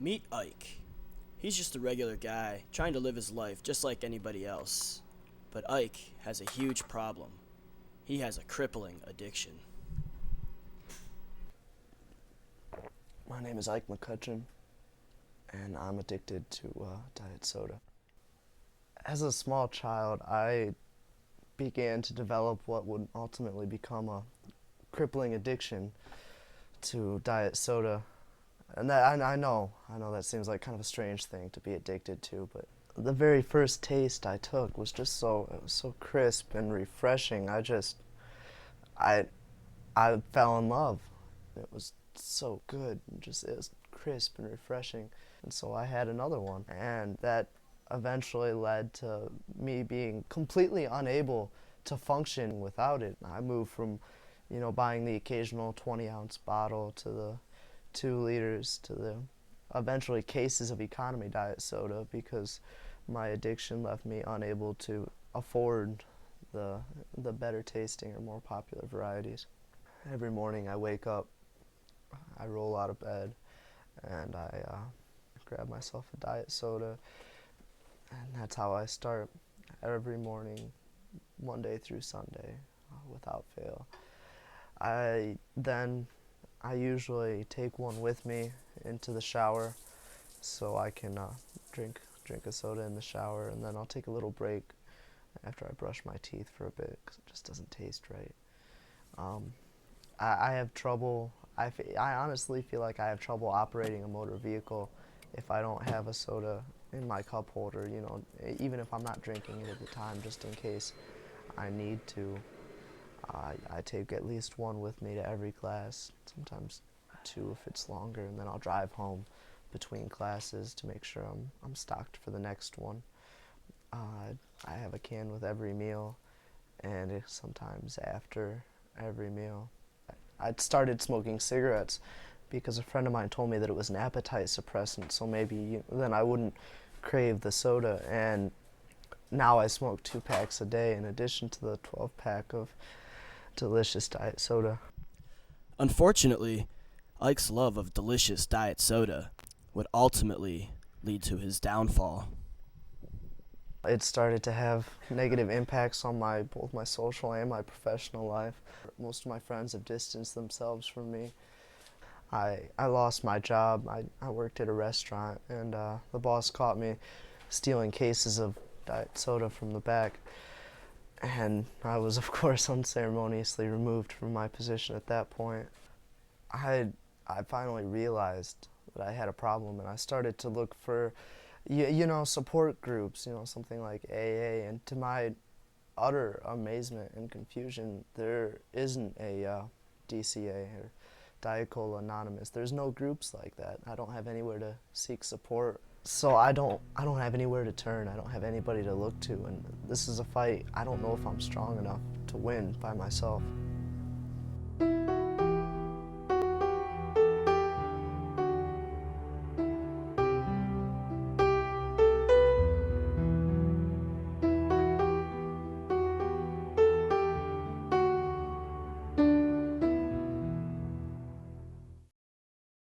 Meet Ike. He's just a regular guy trying to live his life just like anybody else. But Ike has a huge problem. He has a crippling addiction. My name is Ike McCutcheon, and I'm addicted to diet soda. As a small child, I began to develop what would ultimately become a crippling addiction to diet soda. And that I know that seems like kind of a strange thing to be addicted to, but the very first taste I took was just it was so crisp and refreshing. I fell in love. It was so good, it was crisp and refreshing. And so I had another one, and that eventually led to me being completely unable to function without it. I moved from, buying the occasional 20-ounce bottle to the 2 liters to the eventually cases of economy diet soda because my addiction left me unable to afford the better tasting or more popular varieties. Every morning I wake up, I roll out of bed, and I grab myself a diet soda, and that's how I start every morning, Monday through Sunday, without fail. I usually take one with me into the shower so I can drink a soda in the shower, and then I'll take a little break after I brush my teeth for a bit because it just doesn't taste right. I have trouble, I honestly feel like I have trouble operating a motor vehicle if I don't have a soda in my cup holder, even if I'm not drinking it at the time, just in case I need to. I take at least one with me to every class, sometimes 2 if it's longer, and then I'll drive home between classes to make sure I'm stocked for the next one. I have a can with every meal, and sometimes after every meal. I started smoking cigarettes because a friend of mine told me that it was an appetite suppressant, so maybe then I wouldn't crave the soda, and now I smoke 2 packs a day in addition to the 12-pack of delicious diet soda. Unfortunately, Ike's love of delicious diet soda would ultimately lead to his downfall. It started to have negative impacts on both my social and my professional life. Most of my friends have distanced themselves from me. I lost my job. I worked at a restaurant, and the boss caught me stealing cases of diet soda from the back. And I was, of course, unceremoniously removed from my position at that point. I finally realized that I had a problem, and I started to look for, support groups, something like AA. And to my utter amazement and confusion, there isn't a DCA or Diet Cola Anonymous. There's no groups like that. I don't have anywhere to seek support. So I don't have anywhere to turn. I don't have anybody to look to, and this is a fight I don't know if I'm strong enough to win by myself.